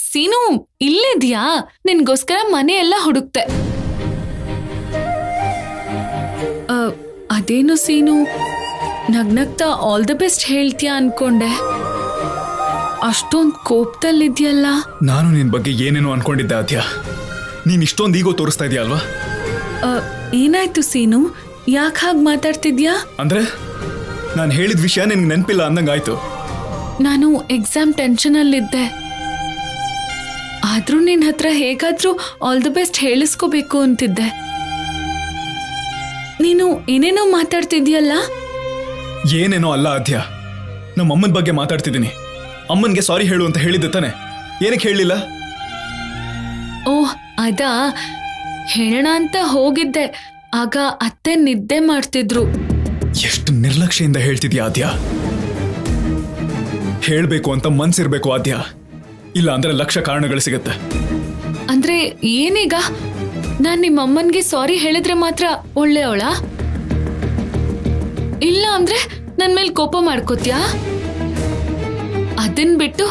ಸೀನು ಇಲ್ಲಿದ್ಯಾ? ನಿನ್ಗೋಸ್ಕರ ಮನೆ ಎಲ್ಲ ಹುಡುಕ್ತೆ. ಅದೇನು ಸೀನು, ನಗ್ನಗ್ತಾ ಆಲ್ ದ ಬೆಸ್ಟ್ ಹೇಳ್ತೀಯಾ ಅನ್ಕೊಂಡೆ. ಅಷ್ಟೊಂದ್ ಕೋಪದಲ್ಲಿದ್ಯಲ್ಲ. ನಾನು ನಿನ್ ಬಗ್ಗೆ ಏನೇನೋ ಅನ್ಕೊಂಡಿದ್ದೆ ಆದ್ಯ. ನೀನ್ ಇಷ್ಟೊಂದು ಈಗೋ ತೋರಿಸ್ತಾ ಇದೀಯ ಅಲ್ವಾ? ಏನಾಯ್ತು ಸೀನು, ಯಾಕೆ ಹಾಗೆ ಮಾತಾಡ್ತಿದ್ಯಾ? ಅಂದ್ರೆ ನಾನು ಹೇಳಿದ ವಿಷಯ ನಿನ್ಗೆ ನೆನಪಿಲ್ಲ ಅಂದಂಗಾಯ್ತು. ನಾನು ಎಕ್ಸಾಮ್ ಟೆನ್ಷನ್ ಅಲ್ಲಿದ್ದೆ. ಆದ್ರೂ ನಿನ್ ಹತ್ರ ಹೇಗಾದ್ರೂ ಆಲ್ ದ ಬೆಸ್ಟ್ ಹೇಳಿಸ್ಕೋಬೇಕು ಅಂತಿದ್ದೆ. ನೀನು ಏನೇನೋ ಮಾತಾಡ್ತಿದ್ಯಲ್ಲ. ಏನೇನೋ ಅಲ್ಲ ಆದ್ಯ, ನಮ್ಮ ಅಮ್ಮನ ಬಗ್ಗೆ ಮಾತಾಡ್ತಿದ್ದೀನಿ. ಅಮ್ಮನ್ಗೆ ಸಾರಿ ಹೇಳು ಅಂತ ಹೇಳಿದ್ದೆ ತಾನೆ, ಏನಕ್ಕೆ ಹೇಳಲಿಲ್ಲ? ಓಹ್ ಅದಾ, ಹೇಳೋಣ ಅಂತ ಹೋಗಿದ್ದೆ. ಆಗ ಅತ್ತೆ ನಿದ್ದೆ ಮಾಡ್ತಿದ್ರು. ಎಷ್ಟು ನಿರ್ಲಕ್ಷ್ಯದಿಂದ ಹೇಳ್ತಿದ್ಯಾ ಆದ್ಯ. ಹೇಳ್ಬೇಕು ಅಂತ ಮನ್ಸಿರ್ಬೇಕು ಆದ್ಯ, ಇಲ್ಲ ಅಂದ್ರೆ ಲಕ್ಷ ಕಾರಣಗಳು ಸಿಗತ್ತೆ. ಅಂದ್ರೆ ಏನೀಗ? ನಾನ್ ನಿಮ್ಮ ಅಮ್ಮನ್ಗೆ ಸಾರಿ ಹೇಳಿದ್ರೆ ಮಾತ್ರ ಒಳ್ಳೆಯವಳ? ಇಲ್ಲ ಅಂದ್ರೆ ನನ್ ಮೇಲೆ ಕೋಪ ಮಾಡ್ಕೋತ್ಯಾ? ಅದನ್ ಬಿಟ್ಟು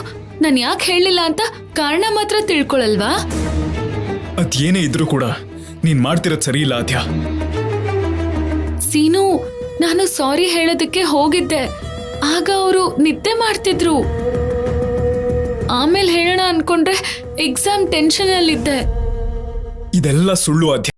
ನಾನ್ ಯಾಕೆ ಹೇಳಿಲ್ಲ ಅಂತ ಕಾರಣ ಮಾತ್ರ ತಿಳ್ಕೊಳಲ್ವಾ? ಅದೇನೇ ಇದ್ರೂ ಕೂಡ ನೀನ್ ಮಾಡ್ತಿರೋದ್ ಸರಿ ಇಲ್ಲ ಆದ್ಯ. ಸೀನು, ನಾನು ಸಾರಿ ಹೇಳೋದಕ್ಕೆ ಹೋಗಿದ್ದೆ. ಆಗ ಅವರು ನಿದ್ದೆ ಮಾಡ್ತಿದ್ರು. ಆಮೇಲೆ ಹೇಳೋಣ ಅನ್ಕೊಂಡ್ರೆ ಎಕ್ಸಾಮ್ ಟೆನ್ಷನ್ ಅಲ್ಲಿದ್ದೆ. ಇದೆಲ್ಲ ಸುಳ್ಳು ಆದ್ಯ.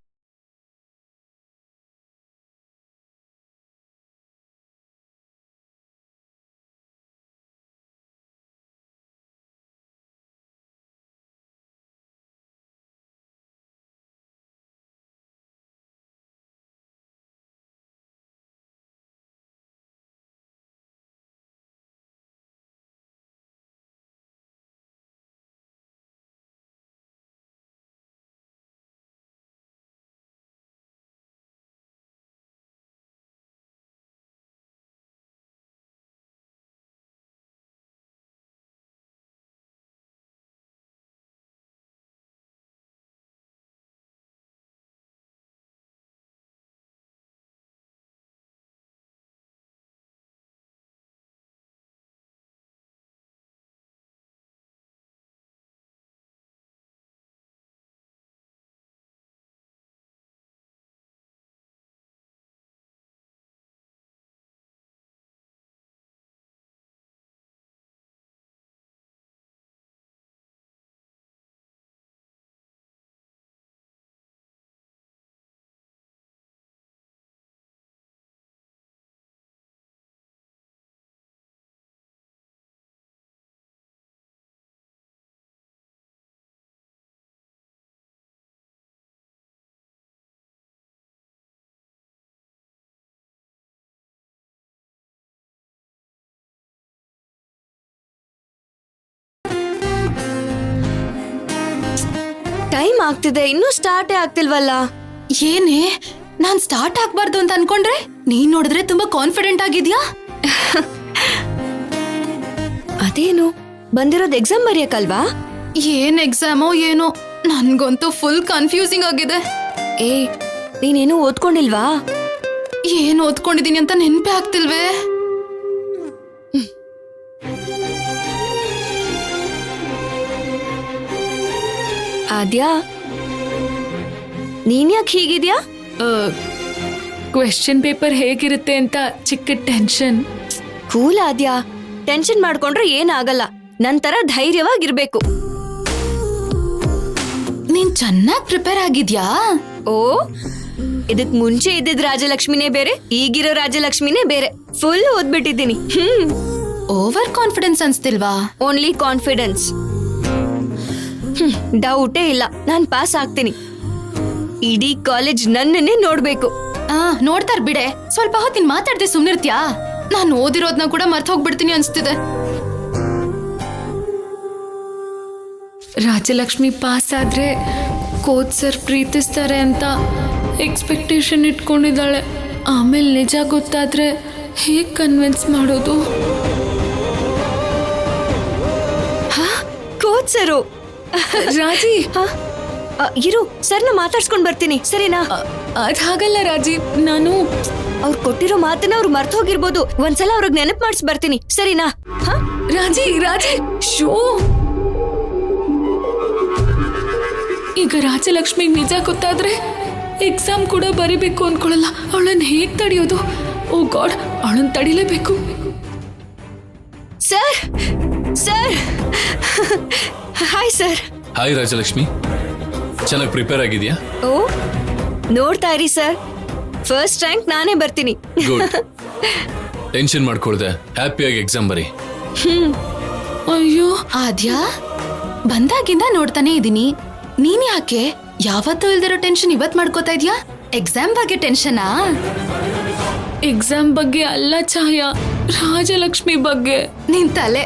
ಟೈಮ್ ಆಗ್ತಿದೆ, ಇನ್ನೂ ಸ್ಟಾರ್ಟೇ ಆಗ್ತಿಲ್ವಲ್ಲ. ಏನೇ, ನಾನ್ ಸ್ಟಾರ್ಟ್ ಆಗ್ಬಾರ್ದು ಅಂತ ಅನ್ಕೊಂಡ್ರೆ ನೀನ್ ನೋಡಿದ್ರೆ ತುಂಬಾ ಕಾನ್ಫಿಡೆಂಟ್ ಆಗಿದ್ಯಾ. ಅದೇನು, ಬಂದಿರೋದು ಎಕ್ಸಾಮ್ ಬರೆಯಕ್ಕಲ್ವಾ? ಏನ್ ಎಕ್ಸಾಮೋ ಏನೋ, ನನ್ಗಂತೂ ಫುಲ್ ಕನ್ಫ್ಯೂಸಿಂಗ್ ಆಗಿದೆ. ಏ, ನೀನೇನು ಓದ್ಕೊಂಡಿಲ್ವಾ? ಏನ್ ಓದ್ಕೊಂಡಿದೀನಿ ಅಂತ ನೆನ್ಪೇ ಆಗ್ತಿಲ್ವೇ. ಆದ್ಯಾ, ನೀನ್ ಯಾಕೆ ಹೀಗಿದ್ಯಾ? ಕ್ವೆಶ್ಚನ್ ಪೇಪರ್ ಹೇಗಿರುತ್ತೆ ಅಂತ ಚಿಕ್ಕ ಟೆನ್ಷನ್. ಕೂಲ್ ಆದ್ಯಾ, ಟೆನ್ಷನ್ ಮಾಡ್ಕೊಂಡ್ರೆ ಏನಾಗಲ್ಲ. ನಂತರ ಧೈರ್ಯವಾಗಿರ್ಬೇಕು. ನೀನ್ ಚೆನ್ನಾಗ್ ಪ್ರಿಪೇರ್ ಆಗಿದ್ಯಾ? ಓ, ಇದಕ್ ಮುಂಚೆ ಇದ್ದಿದ್ ರಾಜಲಕ್ಷ್ಮಿನೇ ಬೇರೆ, ಈಗಿರೋ ರಾಜಲಕ್ಷ್ಮಿನೇ ಬೇರೆ. ಫುಲ್ ಓದ್ಬಿಟ್ಟಿದ್ದೀನಿ. ಓವರ್ ಕಾನ್ಫಿಡೆನ್ಸ್ ಅನ್ಸ್ತಿಲ್ವಾ? Only confidence. ಡೌಟೇ ಇಲ್ಲ, ನಾನ್ ಪಾಸ್ ಆಗ್ತೀನಿ. ಇಡೀ ಕಾಲೇಜ್ ನನ್ನನ್ನೇ ನೋಡ್ಬೇಕು. ನೋಡ್ತಾರ ಬಿಡೆ. ಸ್ವಲ್ಪ ಹೊತ್ತಿನ ಮಾತಾಡ್ದೆ ಸುಮ್ನಿರ್ತ್ಯಾ? ನಾನು ಓದಿರೋದ್ನ ಕೂಡ ಮರ್ತ ಹೋಗ್ಬಿಡ್ತೀನಿ ಅನ್ಸ್ತಿದೆ. ರಾಜಲಕ್ಷ್ಮಿ ಪಾಸ್ ಆದ್ರೆ ಕೋಚ್ ಸರ್ ಪ್ರೀತಿಸ್ತಾರೆ ಅಂತ ಎಕ್ಸ್ಪೆಕ್ಟೇಷನ್ ಇಟ್ಕೊಂಡಿದ್ದಾಳೆ. ಆಮೇಲೆ ನಿಜ ಗೊತ್ತಾದ್ರೆ ಹೇಗ್ ಕನ್ವಿನ್ಸ್ ಮಾಡೋದು? ಕೋಚ್ ಸರು. ರಾಜಿ, ಇರು, ಸರ್ನ ಮಾತಾಡ್ಸ್ಕೊಂಡ್ ಬರ್ತೀನಿ, ಸರಿನಾ? ಅದ್ ಹಾಗಲ್ಲ ರಾಜಿ, ನಾನು ಅವ್ರು ಕೊಟ್ಟಿರೋ ಮಾತನ್ನ ಅವ್ರು ಮರ್ತ ಹೋಗಿರ್ಬೋದು. ಒಂದ್ಸಲ ಅವ್ರಿಗೆ ನೆನಪು ಮಾಡಿಸ್ ಬರ್ತೀನಿ, ಸರಿನಾ? ರಾಜಿ ರಾಜಿ ಶೋ ಈಗ ರಾಜಲಕ್ಷ್ಮಿಗೆ ನಿಜ ಗೊತ್ತಾದ್ರೆ ಎಕ್ಸಾಮ್ ಕೂಡ ಬರಿಬೇಕು ಅನ್ಕೊಳ್ಳಲ್ಲ. ಅವಳನ್ನ ಹೇಗ್ ತಡೆಯೋದು? ಓ ಗಾಡ್, ಅವಳನ್ನ ತಡಿಲೇಬೇಕು. Sir sir hi sir. Hi Rajalakshmi, ಚೆನ್ನಾಗಿ ಪ್ರಿಪೇರ್ ಆಗಿದ್ಯಾ? ಓ ನೋಡ್ತಾ ಇರಿ ಸರ್, ಫಸ್ಟ್ ರ್ಯಾಂಕ್ ನಾನೇ ಬರ್ತೀನಿ. ಗುಡ್. ಟೆನ್ಷನ್ ಮಾಡ್ಕೊಳ್ದೆ, ಹ್ಯಾಪಿಯಾಗಿ ಎಕ್ಸಾಮ್ ಬರಿ. ಅಯ್ಯೋ ಆದ್ಯಾ, ಬಂದಾಗಿಂದ ನೋಡ್ತಾನೆ ಇದೀನಿ. ನೀನ್ ಯಾಕೆ ಯಾವತ್ತೂ ಇಲ್ದಿರೋ ಟೆನ್ಷನ್ ಇವತ್ ಮಾಡ್ಕೋತಾ ಇದ್ಯಾ? ಎಕ್ಸಾಮ್ ಬಗ್ಗೆ ಟೆನ್ಷನಾ? ಎಕ್ಸಾಮ್ ಬಗ್ಗೆ ಅಲ್ಲ ಛಾಯಾ, ರಾಜಲಕ್ಷ್ಮಿ ಬಗ್ಗೆ. ನಿನ್ ತಲೆ.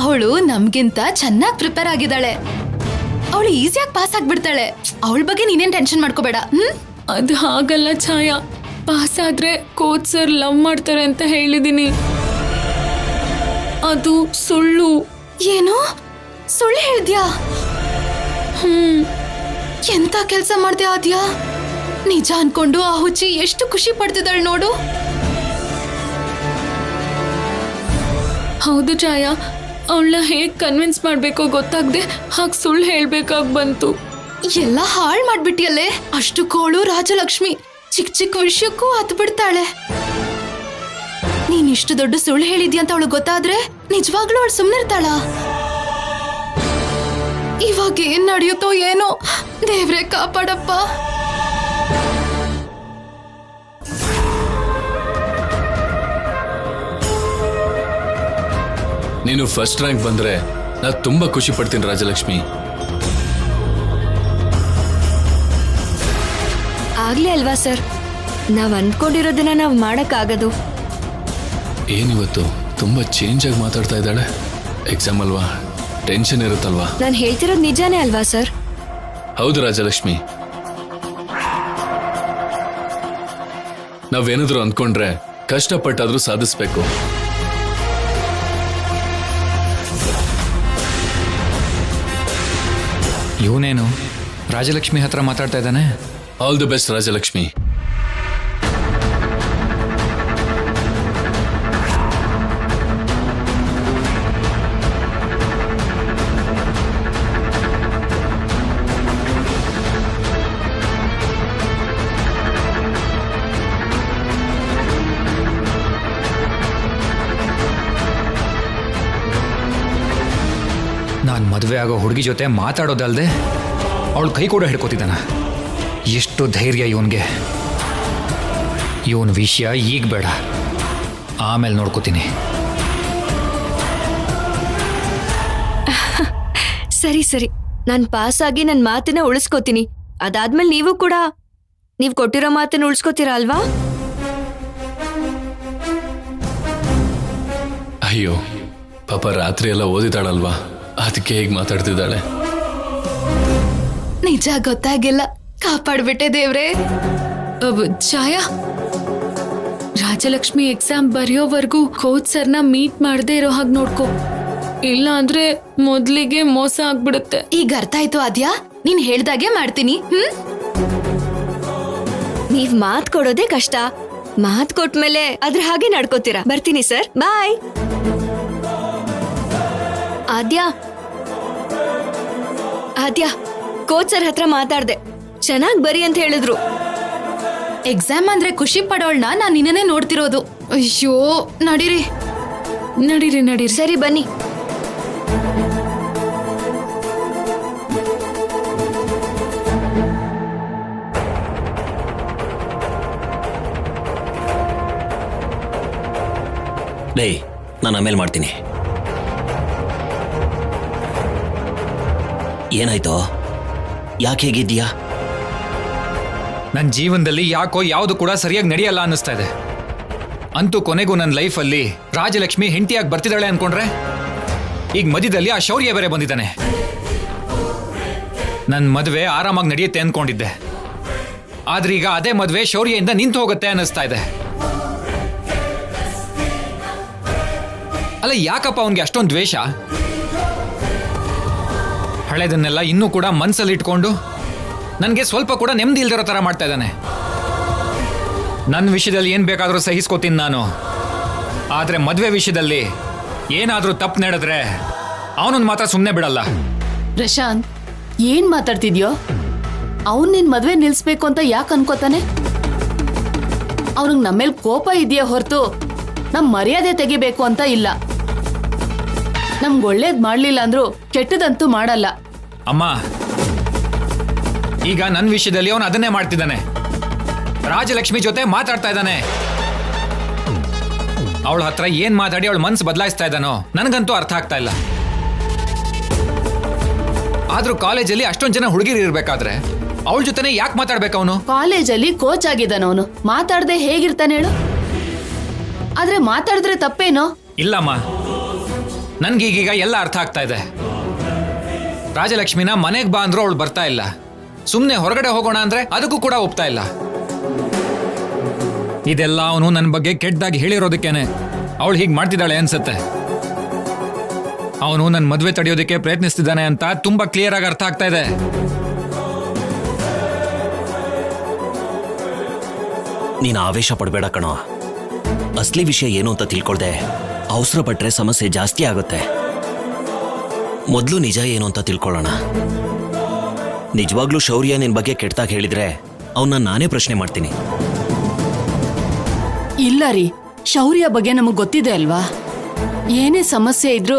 ಅವಳು ನಮ್ಗಿಂತ ಚೆನ್ನಾಗಿ ಪ್ರಿಪೇರ್ ಆಗಿದ್ದಾಳೆ. ಅವಳು ಈಸಿಯಾಗಿ ಪಾಸ್ ಆಗ್ಬಿಡ್ತಾಳೆ. ಅವಳ ಬಗ್ಗೆ ನೀನೇನ್ ಟೆನ್ಷನ್ ಮಾಡ್ಕೋಬೇಡ. ಅದು ಹಾಗಲ್ಲ ಛಾಯಾ, ಪಾಸ್ ಆದ್ರೆ ಕೋಚ್ ಸರ್ ಲವ್ ಮಾಡ್ತಾರೆ ಅಂತ ಹೇಳಿದೀನಿ. ಅದು ಸುಳ್ಳು. ಏನು ಸುಳ್ಳು ಹೇಳ್ದ್ಯಾ? ಎಂತ ಕೆಲ್ಸ ಮಾಡ್ದೆ ಆದ್ಯಾ? ನಿಜ ಅನ್ಕೊಂಡು ಆ ಹುಚ್ಚಿ ಎಷ್ಟು ಖುಷಿ ಪಡ್ತಿದ್ದಾಳೆ ನೋಡು. ಹೌದು ಛಾಯಾ, ಅವಳನ್ನ ಹೇಗ್ ಕನ್ವಿನ್ಸ್ ಮಾಡ್ಬೇಕೋ ಗೊತ್ತಾಗ್ದೆ ಹಾಗೆ ಸುಳ್ಳು ಹೇಳ್ಬೇಕಾಗ್ ಬಂತು. ಎಲ್ಲ ಹಾಳ್ ಮಾಡ್ಬಿಟ್ಟಿಯಲ್ಲೇ. ಅಷ್ಟು ಕೋಳು ರಾಜಲಕ್ಷ್ಮಿ ಚಿಕ್ಕ ಚಿಕ್ಕ ವಿಷಯಕ್ಕೂ ಹತ್ ಬಿಡ್ತಾಳೆ. ನೀನ್ ಇಷ್ಟು ದೊಡ್ಡ ಸುಳ್ಳು ಹೇಳಿದ್ಯಾ ಅಂತ ಅವಳು ಗೊತ್ತಾದ್ರೆ ನಿಜವಾಗ್ಲೂ ಅವಳು ಸುಮ್ನಿರ್ತಾಳ? ಇವಾಗ ಏನ್ ನಡೆಯುತ್ತೋ ಏನೋ, ದೇವ್ರೆ ಕಾಪಾಡಪ್ಪ. ನೀನು ಫಸ್ಟ್ ರ್ಯಾಂಕ್ ಬಂದ್ರೆ ನಾನು ತುಂಬಾ ಖುಷಿ ಪಡ್ತೀನಿ ರಾಜಲಕ್ಷ್ಮಿ. ಆಗ್ಲೇ ಅಲ್ವಾ ಸರ್, ನಾವ್ ಅನ್ಕೊಂಡಿರೋದನ್ನ ನಾವ್ ಮಾಡಕ್ಕಾಗದು. ಏನಿವತ್ತು ತುಂಬಾ ಚೇಂಜ್ ಆಗಿ ಮಾತಾಡ್ತಾ ಇದ್ದಾಳೆ. ಎಕ್ಸಾಮ್ ಅಲ್ವಾ, ಟೆನ್ಷನ್ ಇರುತ್ತಲ್ವಾ? ನಾನು ಹೇಳ್ತಿರೋದು ನಿಜಾನೇ ಅಲ್ವಾ ಸರ್? ಹೌದು ರಾಜಲಕ್ಷ್ಮಿ, ನಾವೇನಾದ್ರೂ ಅಂದ್ಕೊಂಡ್ರೆ ಕಷ್ಟಪಟ್ಟಾದ್ರೂ ಸಾಧಿಸ್ಬೇಕು. ಇವನೇನು ರಾಜಲಕ್ಷ್ಮಿ ಹತ್ರ ಮಾತಾಡ್ತಾ ಇದ್ದಾನೆ? All the best Rajalakshmi. ನಾನು ಮದುವೆ ಆಗೋ ಹುಡುಗಿ ಜೊತೆ ಮಾತಾಡೋದಲ್ದೆ ಅವಳು ಕೈ ಕೂಡ ಹಿಡ್ಕೋತಿದ್ದಾನ. ಎಷ್ಟು ಧೈರ್ಯ ಇವನ್ಗೆ. ಇವನ್ ವಿಷಯ ಈಗ ಬೇಡ, ಆಮೇಲೆ ನೋಡ್ಕೋತೀನಿ. ಸರಿ ಸರಿ, ನಾನು ಪಾಸ್ ಆಗಿ ನನ್ನ ಮಾತನ್ನ ಉಳಿಸ್ಕೋತೀನಿ. ಅದಾದ್ಮೇಲೆ ನೀವು ಕೊಟ್ಟಿರೋ ಮಾತನ್ನ ಉಳಿಸ್ಕೋತೀರಾ ಅಲ್ವಾ? ಅಯ್ಯೋ ಪಾಪ, ರಾತ್ರಿ ಎಲ್ಲ ಓದಿದಾಳಲ್ವಾ, ಅದಕ್ಕೆ ಹೇಗೆ ಮಾತಾಡ್ತಿದ್ದಾಳೆ. ನಿಜ ಗೊತ್ತಾಗಿಲ್ಲ, ಕಾಪಾಡ್ಬಿಟ್ಟೆ ದೇವ್ರೆ. ಛಾಯಾ, ರಾಜಲಕ್ಷ್ಮಿ ಎಕ್ಸಾಮ್ ಬರೆಯೋವರೆಗೂ ಕೋಚ್ ಸರ್ನ ಮೀಟ್ ಮಾಡದೇ ಇರೋ ಹಾಗೆ ನೋಡ್ಕೋ, ಇಲ್ಲ ಅಂದ್ರೆ ಮೊದ್ಲಿಗೆ ಮೋಸ ಆಗ್ಬಿಡುತ್ತೆ. ಈಗ ಅರ್ಥ ಆಯ್ತು ಆದ್ಯಾ, ನೀನ್ ಹೇಳ್ದಾಗೆ ಮಾಡ್ತೀನಿ. ನೀವ್ ಮಾತ್ ಕೊಡೋದೇ ಕಷ್ಟ. ಮಾತ್ ಕೊಟ್ಮೇಲೆ ಅದ್ರ ಹಾಗೆ ನಡ್ಕೋತೀರಾ. ಬರ್ತೀನಿ ಸರ್, ಬಾಯ್. ಆದ್ಯಾ, ಕೋಚ್ ಸರ್ ಹತ್ರ ಮಾತಾಡ್ದೆ, ಚೆನ್ನಾಗ್ ಬರಿ ಅಂತ ಹೇಳಿದ್ರು. ಎಕ್ಸಾಮ್ ಅಂದ್ರೆ ಖುಷಿ ಪಡೋಳ್ನ ನಾನ್ ನಿನ್ನೇ ನೋಡ್ತಿರೋದು. ಅಯ್ಯೋ, ನಡೀರಿ. ನಡೀರಿ. ಸರಿ ಬನ್ನಿ. ಲೇ, ನಾನು ಆಮೇಲೆ ಮಾಡ್ತೀನಿ. ಏನಾಯ್ತೋ? ಯಾಕೆ ಹೇಗಿದ್ದೀಯಾ? ನನ್ನ ಜೀವನದಲ್ಲಿ ಯಾಕೋ ಯಾವುದು ಕೂಡ ಸರಿಯಾಗಿ ನಡೆಯಲ್ಲ ಅನ್ನಿಸ್ತಾ ಇದೆ. ಅಂತೂ ಕೊನೆಗೂ ನನ್ನ ಲೈಫಲ್ಲಿ ರಾಜಲಕ್ಷ್ಮಿ ಹೆಂಡತಿಯಾಗಿ ಬರ್ತಿದ್ದಾಳೆ ಅನ್ಕೊಂಡ್ರೆ, ಈಗ ಮಧ್ಯದಲ್ಲಿ ಆ ಶೌರ್ಯ ಬೇರೆ ಬಂದಿದ್ದಾನೆ. ನನ್ನ ಮದುವೆ ಆರಾಮಾಗಿ ನಡೆಯುತ್ತೆ ಅನ್ಕೊಂಡಿದ್ದೆ, ಆದ್ರೆ ಈಗ ಅದೇ ಮದುವೆ ಶೌರ್ಯದಿಂದ ನಿಂತು ಹೋಗುತ್ತೆ ಅನ್ನಿಸ್ತಾ ಇದೆ. ಅಲ್ಲ, ಯಾಕಪ್ಪ ಅವನಿಗೆ ಅಷ್ಟೊಂದು ದ್ವೇಷ? ಹಳೆದನ್ನೆಲ್ಲ ಇನ್ನೂ ಕೂಡ ಮನಸ್ಸಲ್ಲಿ ಇಟ್ಕೊಂಡು ನನಗೆ ಸ್ವಲ್ಪ ಕೂಡ ನೆಮ್ಮದಿ ಇಲ್ದಿರೋ ಥರ ಮಾಡ್ತಾ ಇದ್ದಾನೆ. ನನ್ನ ವಿಷಯದಲ್ಲಿ ಏನು ಬೇಕಾದರೂ ಸಹಿಸ್ಕೋತೀನಿ ನಾನು, ಆದರೆ ಮದುವೆ ವಿಷಯದಲ್ಲಿ ಏನಾದರೂ ತಪ್ಪು ನಡೆದ್ರೆ ಅವನನ್ನು ಮಾತ್ರ ಸುಮ್ಮನೆ ಬಿಡಲ್ಲ. ಪ್ರಶಾಂತ್, ಏನ್ ಮಾತಾಡ್ತಿದ್ಯೋ? ಅವ್ನ್ ನಿನ್ ಮದ್ವೆ ನಿಲ್ಸ್ಬೇಕು ಅಂತ ಯಾಕೆ ಅನ್ಕೋತಾನೆ? ಅವ್ನಿಗೆ ನಮ್ಮೇಲ್ ಕೋಪ ಇದೆಯಾ ಹೊರತು ನಮ್ ಮರ್ಯಾದೆ ತೆಗಿಬೇಕು ಅಂತ ಇಲ್ಲ. ನಮ್ಗೆ ಒಳ್ಳೇದ್ ಮಾಡ್ಲಿಲ್ಲ ಅಂದ್ರೂ ಕೆಟ್ಟದಂತೂ ಮಾಡಲ್ಲ. ಅಮ್ಮ, ಈಗ ನನ್ನ ವಿಷಯದಲ್ಲಿ ಅವನು ಅದನ್ನೇ ಮಾಡ್ತಿದ್ದಾನೆ. ರಾಜಲಕ್ಷ್ಮಿ ಜೊತೆ ಮಾತಾಡ್ತಾ ಇದ್ದಾನೆ. ಅವಳ ಹತ್ರ ಏನ್ ಮಾತಾಡಿ ಅವಳ ಮನ್ಸು ಬದಲಾಯಿಸ್ತಾ ಇದ್ದಾನೋ ನನಗಂತೂ ಅರ್ಥ ಆಗ್ತಾ ಇಲ್ಲ. ಆದ್ರೂ ಕಾಲೇಜಲ್ಲಿ ಅಷ್ಟೊಂದು ಜನ ಹುಡುಗಿರು ಇರ್ಬೇಕಾದ್ರೆ ಅವಳ ಜೊತೆನೆ ಯಾಕೆ ಮಾತಾಡ್ಬೇಕು ಅವನು? ಕಾಲೇಜಲ್ಲಿ ಕೋಚ್ ಆಗಿದ್ದಾನ ಅವನು. ಮಾತಾಡದೆ ಹೇಗಿರ್ತಾನೆ ಹೇಳು? ಆದ್ರೆ ಮಾತಾಡಿದ್ರೆ ತಪ್ಪೇನೋ? ಇಲ್ಲಮ್ಮ, ನನ್ಗೀಗೀಗ ಎಲ್ಲ ಅರ್ಥ ಆಗ್ತಾ ಇದೆ. ರಾಜಲಕ್ಷ್ಮಿನ ಮನೆಗೆ ಬಾ ಅಂದ್ರೂ ಅವಳು ಬರ್ತಾ ಇಲ್ಲ. ಸುಮ್ಮನೆ ಹೊರಗಡೆ ಹೋಗೋಣ ಅಂದ್ರೆ ಅದಕ್ಕೂ ಕೂಡ ಒಪ್ತಾ ಇಲ್ಲ. ಇದೆಲ್ಲ ಅವನು ನನ್ನ ಬಗ್ಗೆ ಕೆಟ್ಟದಾಗಿ ಹೇಳಿರೋದಕ್ಕೇನೆ ಅವಳು ಹೀಗೆ ಮಾಡ್ತಿದ್ದಾಳೆ ಅನ್ಸುತ್ತೆ. ಅವನು ನನ್ನ ಮದುವೆ ತಡೆಯೋದಕ್ಕೆ ಪ್ರಯತ್ನಿಸ್ತಿದ್ದಾನೆ ಅಂತ ತುಂಬಾ ಕ್ಲಿಯರ್ ಆಗಿ ಅರ್ಥ ಆಗ್ತಾ ಇದೆ. ನೀನು ಆವೇಶ ಪಡಬೇಡ ಕಣೋ. ಅಸಲಿ ವಿಷಯ ಏನು ಅಂತ ತಿಳ್ಕೊಳ್ದೆ ಅವಸರ ಪಟ್ರೆ ಸಮಸ್ಯೆ ಜಾಸ್ತಿ ಆಗುತ್ತೆ. ಮೊದಲು ನಿಜ ಏನು ಅಂತ ತಿಳ್ಕೊಳ್ಳೋಣ. ನಿಜವಾಗ್ಲೂ ಶೌರ್ಯ ನಿನ್ ಬಗ್ಗೆ ಕೆಟ್ಟದಾಗಿ ಹೇಳಿದ್ರೆ ಅವನ್ನ ನಾನೇ ಪ್ರಶ್ನೆ ಮಾಡ್ತೀನಿ. ಇಲ್ಲ ರೀ, ಶೌರ್ಯ ಬಗ್ಗೆ ನಮಗ್ ಗೊತ್ತಿದೆ ಅಲ್ವಾ? ಏನೇ ಸಮಸ್ಯೆ ಇದ್ರೂ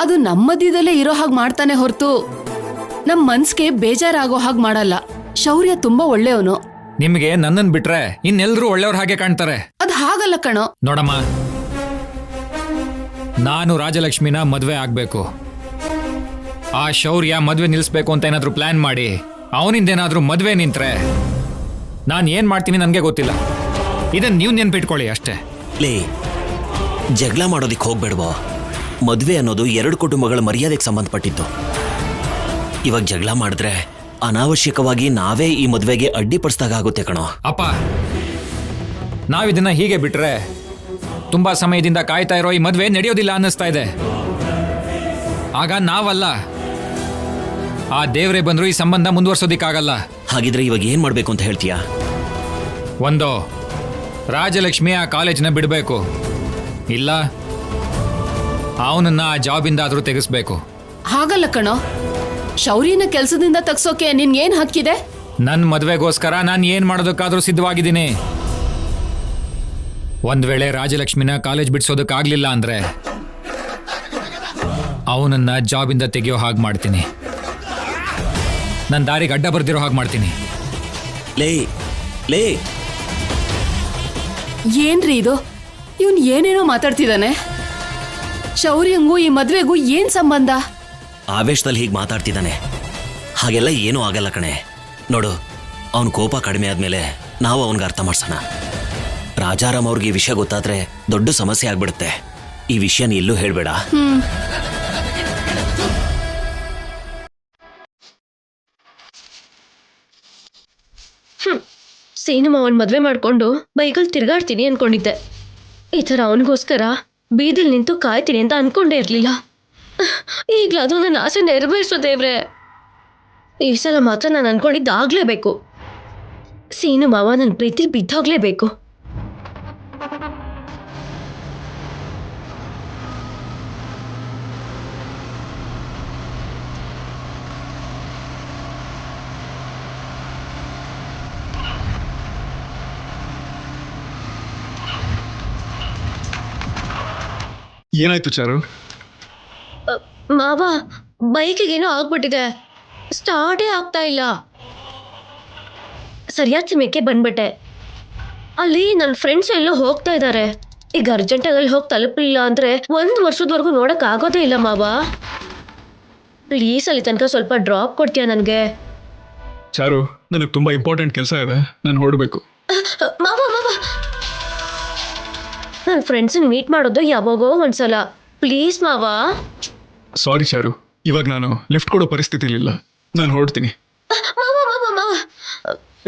ಅದು ನಮ್ಮದಿದಲ್ಲೇ ಇರೋ ಹಾಗೆ ಮಾಡ್ತಾನೆ ಹೊರತು ನಮ್ ಮನ್ಸ್ಗೆ ಬೇಜಾರಾಗೋ ಹಾಗೆ ಮಾಡಲ್ಲ. ಶೌರ್ಯ ತುಂಬಾ ಒಳ್ಳೆಯವನು. ನಿಮಗೆ ನನ್ನನ್ನು ಬಿಟ್ರೆ ಇನ್ನೆಲ್ಲರೂ ಒಳ್ಳೆಯವ್ರ ಹಾಗೆ ಕಾಣ್ತಾರೆ. ಅದ್ ಹಾಗಲ್ಲ ಕಣೋ. ನೋಡಮ್ಮ, ನಾನು ರಾಜಲಕ್ಷ್ಮಿನ ಮದುವೆ ಆಗ್ಬೇಕು. ಆ ಶೌರ್ಯ ಮದುವೆ ನಿಲ್ಲಿಸ್ಬೇಕು ಅಂತ ಏನಾದ್ರೂ ಪ್ಲಾನ್ ಮಾಡಿ ಅವನಿಂದೇನಾದ್ರೂ ಮದುವೆ ನಿಂತ್ರೆ ನಾನು ಏನ್ ಮಾಡ್ತೀನಿ ನನಗೆ ಗೊತ್ತಿಲ್ಲ. ಇದನ್ನ ನೀವು ನೆನ್ಪಿಟ್ಕೊಳ್ಳಿ ಅಷ್ಟೇ. ಲೇ, ಜಗಳ ಮಾಡೋದಿಕ್ ಹೋಗ್ಬೇಡ್ವೋ. ಮದುವೆ ಅನ್ನೋದು ಎರಡು ಕುಟುಂಬಗಳ ಮರ್ಯಾದೆಗೆ ಸಂಬಂಧಪಟ್ಟಿತ್ತು. ಇವಾಗ ಜಗಳ ಮಾಡಿದ್ರೆ ಅನಾವಶ್ಯಕವಾಗಿ ನಾವೇ ಈ ಮದುವೆಗೆ ಅಡ್ಡಿಪಡಿಸ್ದಾಗುತ್ತೆ ಕಣೋ. ಅಪ್ಪ, ನಾವಿದನ್ನ ಹೀಗೆ ಬಿಟ್ರೆ ತುಂಬಾ ಸಮಯದಿಂದ ಕಾಯ್ತಾ ಇರೋ ಈ ಮದುವೆ ನಡೆಯೋದಿಲ್ಲ ಅನ್ನಿಸ್ತಾ ಇದೆ. ಆಗ ನಾವಲ್ಲ, ಆ ದೇವರೇ ಬಂದ್ರು ಈ ಸಂಬಂಧ ಮುಂದುವರ್ಸೋದಿಕ್ಕಾಗಲ್ಲ. ಹಾಗಿದ್ರೆ ಇವಾಗ ಏನ್ ಮಾಡ್ಬೇಕು ಅಂತ ಹೇಳ್ತೀಯಾ? ಒಂದು, ರಾಜಲಕ್ಷ್ಮಿ ಆ ಕಾಲೇಜ್ನ ಬಿಡಬೇಕು. ಇಲ್ಲ, ಅವನನ್ನ ಆ ಜಾಬಿಂದ ಆದ್ರೂ ತೆಗೆಸ್ಬೇಕು. ಹಾಗಲ್ಲ ಕಣೋ. ಶೌರ್ಯನ ಕೆಲ್ಸದಿಂದ ತಗ್ಸೋಕೆ ನಿನ್ಗೇನ್ ಹಕ್ಕಿದೆ? ನನ್ನ ಮದುವೆಗೋಸ್ಕರ ನಾನು ಏನ್ ಮಾಡೋದಕ್ಕಾದ್ರೂ ಸಿದ್ಧವಾಗಿದ್ದೀನಿ. ಒಂದ್ ವೇಳೆ ರಾಜಲಕ್ಷ್ಮಿನ ಕಾಲೇಜ್ ಬಿಡಿಸೋದಕ್ಕಾಗ್ಲಿಲ್ಲ ಅಂದ್ರೆ ಅವನನ್ನ ಜಾಬಿಂದ ತೆಗೆಯೋ ಹಾಗೆ ಮಾಡ್ತೀನಿ. ನನ್ನ ದಾರಿಗೆ ಅಡ್ಡ ಬರ್ದಿರೋ ಹಾಗೆ ಮಾಡ್ತೀನಿ. ಲೇ ಲೇ ಏನ್ರಿ ಇದು? ಇವನ್ ಏನೇನೋ ಮಾತಾಡ್ತಿದ್ದಾನೆ. ಶೌರ್ಯಂಗೂ ಈ ಮದ್ವೆಗೂ ಏನ್ ಸಂಬಂಧ? ಆವೇಶದಲ್ಲಿ ಹೀಗೆ ಮಾತಾಡ್ತಿದ್ದಾನೆ. ಹಾಗೆಲ್ಲ ಏನೂ ಆಗಲ್ಲ ಕಣೆ. ನೋಡು, ಅವನ ಕೋಪ ಕಡಿಮೆ ಆದ್ಮೇಲೆ ನಾವು ಅವನಿಗೆ ಅರ್ಥ ಮಾಡ್ಸೋಣ. ರಾಜಾರಾಮ್ ಅವ್ರಿಗೆ ಈ ವಿಷಯ ಗೊತ್ತಾದ್ರೆ ದೊಡ್ಡ ಸಮಸ್ಯೆ ಆಗ್ಬಿಡುತ್ತೆ. ಈ ವಿಷಯನ ಎಲ್ಲೂ ಹೇಳ್ಬೇಡ. ಸೀನು ಅವನ್ ಮದ್ವೆ ಮಾಡ್ಕೊಂಡು ಬೈಕಲ್ಲಿ ತಿರ್ಗಾಡ್ತೀನಿ ಅನ್ಕೊಂಡಿದ್ದೆ. ಈ ಥರ ಅವನಿಗೋಸ್ಕರ ಬೀದಿಲ್ ನಿಂತು ಕಾಯ್ತೀನಿ ಅಂತ ಅನ್ಕೊಂಡೇ ಇರಲಿಲ್ಲ. ಈಗಲಾದ್ರೂ ನನ್ನ ಆಸೆ ನೆರವೇರಿಸೋ ದೇವ್ರೆ. ಈ ಸಲ ಮಾತ್ರ ನಾನು ಅನ್ಕೊಂಡಿದ್ದಾಗಲೇಬೇಕು. ಸೀನು ಮಾವ ನನ್ನ ಪ್ರೀತಿ ಬಿದ್ದೋಗ್ಲೇಬೇಕು. ಏನಾಯ್ತು ಚಾರು? ಮಾವ, ಬೈಕಿಗೇನೋ ಆಗ್ಬಿಟ್ಟಿದೆ. ಸ್ಟಾರ್ಟೇ ಆಗ್ತಾ ಇಲ್ಲ. ಸರಿಯಾದ ಸಮಯಕ್ಕೆ ಬಂದ್ಬಿಟ್ಟೆ. ಅಲ್ಲಿ ನನ್ನ ಫ್ರೆಂಡ್ಸ್ ಎಲ್ಲೋ ಹೋಗ್ತಾ ಇದ್ದಾರೆ. ಈಗ ಅರ್ಜೆಂಟಾಗಿ ಹೋಗಿ ತಲುಪಲಿಲ್ಲ ಅಂದರೆ 1 ವರ್ಷದವರೆಗೂ ನೋಡೋಕ್ಕಾಗೋದೇ ಇಲ್ಲ ಮಾವ. ಪ್ಲೀಸ್ ಅಲ್ಲಿ ತನಕ ಸ್ವಲ್ಪ ಡ್ರಾಪ್ ಕೊಡ್ತೀಯಾ ನನಗೆ? ಚಾರು, ನನಗೆ ತುಂಬಾ ಇಂಪಾರ್ಟೆಂಟ್ ಕೆಲಸ ಇದೆ, ನಾನು ಹೊರಡಬೇಕು. ಮಾವ ಮಾವ, ನನ್ನ ಫ್ರೆಂಡ್ಸನ್ನ ಮೀಟ್ ಮಾಡೋದು ಯಾವಾಗೋ ಒಂದ್ಸಲ. ಪ್ಲೀಸ್ ಮಾವ. ಸಾರಿ ಚಾರು, ಇವಾಗ ನಾನು ಲಿಫ್ಟ್ ಕೊಡೋ ಪರಿಸ್ಥಿತಿಲಿಲ್ಲ, ನಾನು ಹೊರಡ್ತೀನಿ. ಮಾವ ಮಾವ ಮಾವ,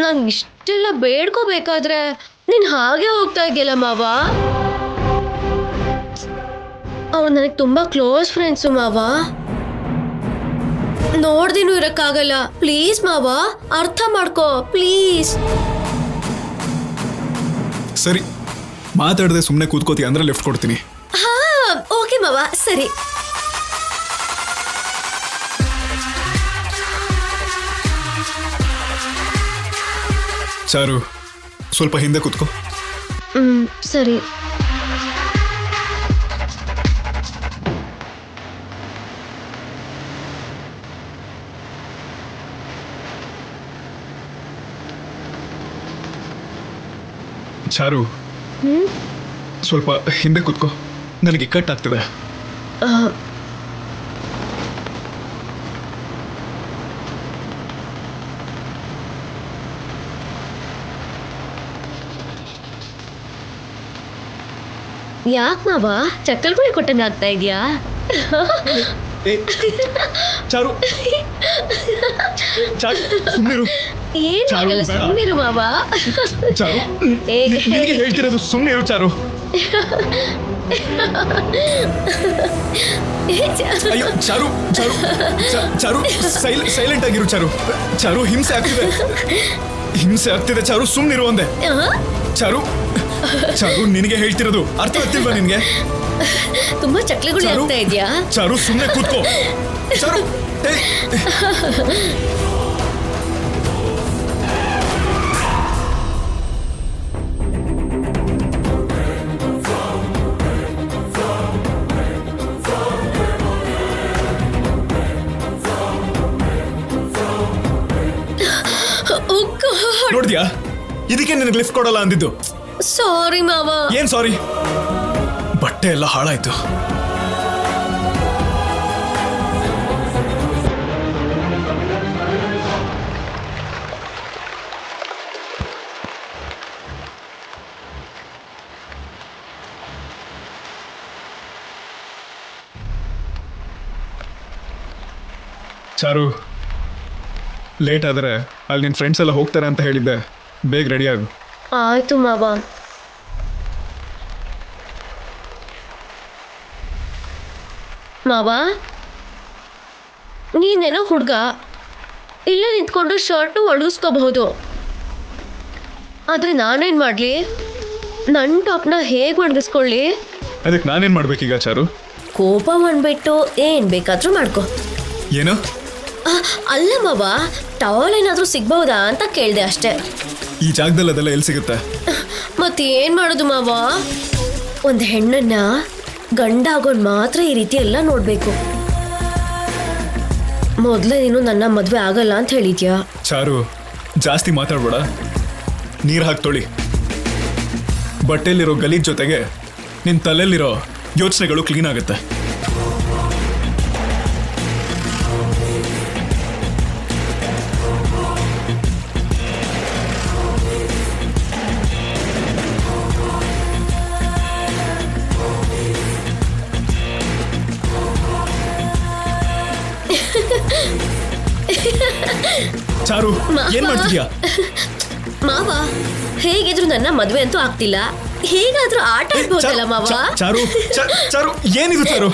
ನಾನು ಇಷ್ಟೆಲ್ಲ ಬೇಡ್ಕೋಬೇಕಾದ್ರೆ ನೀನು ಹಾಗೆ ಹೋಗ್ತಾ ಇದೆಯಲ್ಲ ಮಾವ. ಅವ್ರು ನನಗೆ ತುಂಬ ಕ್ಲೋಸ್ ಫ್ರೆಂಡ್ಸು ಮಾವ. ನೋಡ್ದಿನೂ ಇರೋಕ್ಕಾಗಲ್ಲ. ಪ್ಲೀಸ್ ಮಾವ, ಅರ್ಥ ಮಾಡ್ಕೋ ಪ್ಲೀಸ್. ಸರಿ, ಮಾತಾಡದೆ ಸುಮ್ಮನೆ ಕೂತ್ಕೋತಿ ಅಂದ್ರೆ ಲಿಫ್ಟ್ ಕೊಡ್ತೀನಿ. ಹಾ ಓಕೆ ಮಾವ, ಸರಿ. ಚಾರು ಸ್ವಲ್ಪ ಹಿಂದೆ ಕೂತ್ಕೋ. ಸರಿ. ಚಾರು ಸ್ವಲ್ಪ ಹಿಂದೆ ಕೂತ್ಕೋ, ನನಗೆ ಇಕ್ಕಟ್ಟಾಗ್ತದೆ. ಆ, ಯಾಕ್ ಮಾವ ಚಕ್ಕಲ್ಗುಳಿ ಕೊಟ್ಟಂಗೆ ಆಗ್ತಾ ಇದೆಯಾ? ಏ, ಚಾರು ಸುಮ್ಮನಿರು. ಏನು ಚಾರು, ಬೇಡ. ಸುಮ್ಮನಿರು ಮಾವ. ಚಾರು ಏ, ನಿನಗೆ ಹೇಳ್ತಿರೋದು ಸುಮ್ಮನಿರು ಚಾರು. ಅಯ್ಯೋ ಚಾರು ಚಾರು ಚಾರು ಸೈಲೆಂಟ್ ಆಗಿರು ಚಾರು. ಚಾರು ಹಿಂಸೆ ಆಗ್ತಿದೆ ಚಾರು, ಸುಮ್ಮನಿರು ಒಂದೇ. ಚಾರು ಚಾರು ನಿನಗೆ ಹೇಳ್ತಿರೋದು ಅರ್ಥ ಆಗ್ತಿಲ್ವಾ ನಿನ್ಗೆ? ತುಂಬಾ ಚಕ್ಲಿಗುಳಿ ಚಾರು, ಆಗ್ತಾ ಇದೆಯಾ? ಚಾರು ಸುಮ್ಮನೆ ಕೂತ್ಕೋ. ಚಾರು ಏ, ನೋಡಿದ್ಯಾ, ಇದಕ್ಕೆ ನಿನಗೆ ಲಿಫ್ಟ್ ಕೊಡಲ್ಲ ಅಂದಿದ್ದು. ಸಾರಿ ಮಾವ. ಏನ್ ಸಾರಿ, ಬಟ್ಟೆ ಎಲ್ಲ ಹಾಳಾಯ್ತು. ಚಾರು ಲೇಟ್ ಆದರೆ ಅಲ್ಲಿ ನಿನ್ನ ಫ್ರೆಂಡ್ಸ್ ಎಲ್ಲ ಹೋಗ್ತಾರೆ ಅಂತ ಹೇಳಿದ್ದೆ, ಬೇಗ ರೆಡಿ ಆಗು. ಆಯ್ತು ಮಾವ. ಮಾವ, ನೀನೇನೋ ಹುಡುಗ, ಇಲ್ಲೇ ನಿಂತ್ಕೊಂಡು ಶರ್ಟು ಒಣಗಿಸ್ಕೋಬಹುದು. ಆದರೆ ನಾನೇನು ಮಾಡಲಿ? ನನ್ನ ಟಾಪ್ನ ಹೇಗೆ ಒಣಗಿಸ್ಕೊಳ್ಳಿ? ಅದಕ್ಕೆ ನಾನೇನು ಮಾಡ್ಬೇಕೀಗ ಚಾರು? ಕೋಪ ಮಾಡ್ಬಿಟ್ಟು ಏನು ಬೇಕಾದರೂ ಮಾಡ್ಕೊ. ಏನು? ಅಲ್ಲ ಮಾವ, ಟವಲ್ ಏನಾದರೂ ಸಿಗ್ಬಹುದಾ ಅಂತ ಕೇಳಿದೆ ಅಷ್ಟೇ. ಈ ಜಾಗದಲ್ಲಿ ಅದೆಲ್ಲ ಎಲ್ಲಿ ಸಿಗುತ್ತೆ? ಮತ್ತೇನು ಮಾಡೋದು ಮಾವ? ಒಂದು ಹೆಣ್ಣನ್ನ ಗಂಡ ಆಗೋನ್ ಮಾತ್ರ ಈ ರೀತಿ ಎಲ್ಲ ನೋಡಬೇಕು. ಮೊದಲೇ ನೀನು ನನ್ನ ಮದುವೆ ಆಗಲ್ಲ ಅಂತ ಹೇಳಿದ್ಯಾ? ಚಾರು ಜಾಸ್ತಿ ಮಾತಾಡ್ಬೇಡ, ನೀರು ಹಾಕಿ ತೊಳಿ. ಬಟ್ಟೆಯಲ್ಲಿರೋ ಗಲೀಜ್ ಜೊತೆಗೆ ನಿನ್ನ ತಲೆಯಲ್ಲಿರೋ ಯೋಚನೆಗಳು ಕ್ಲೀನ್ ಆಗುತ್ತೆ. ಚಾರು ಏನ್ ಮಾಡ್ತಿದ್ಯಾ? ಮಾವ, ಹೇಗಿದ್ರು ನನ್ನ ಮದುವೆ ಅಂತೂ ಆಗ್ತಿಲ್ಲ, ಹೇಗಾದ್ರೂ ಆಟ ಆಡ್ಬೋದಲ್ಲ ಮಾವ? ಚಾರು ಚಾರು ಏನಿದು ಚಾರು?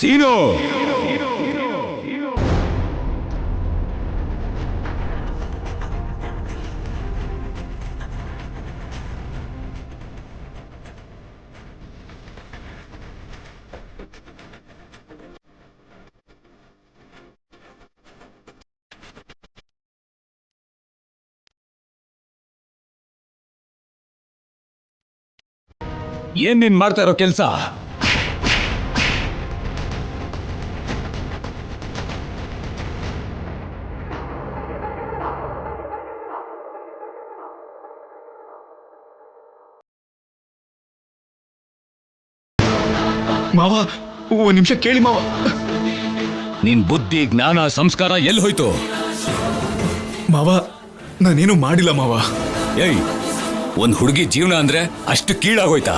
ಸೀನು, ಏನ್ ನೀನ್ ಮಾಡ್ತಾ ಇರೋ ಕೆಲ್ಸ? ಮಾವ ಒಂದ್ ನಿಮಿಷ ಕೇಳಿ ಮಾವ. ನಿನ್ ಬುದ್ಧಿ ಜ್ಞಾನ ಸಂಸ್ಕಾರ ಎಲ್ಲಿ ಹೋಯ್ತು? ಮಾವ ನಾನೇನು ಮಾಡಿಲ್ಲ ಮಾವ. ಏಯ್, ಒಂದ್ ಹುಡುಗಿ ಜೀವನ ಅಂದ್ರೆ ಅಷ್ಟು ಕೀಳಾಗೋಯ್ತಾ?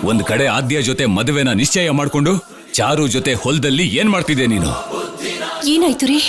ಒಂದ್ ಕಡೆ ಆದ್ಯ ಜೊತೆ ಮದುವೆನ ನಿಶ್ಚಯ ಮಾಡ್ಕೊಂಡು ಚಾರು ಜೊತೆ ಹೊಲದಲ್ಲಿ ಏನ್ ಮಾಡ್ತಿದ್ದೆ ನೀನು? ಏನಾಯ್ತು ರೀ?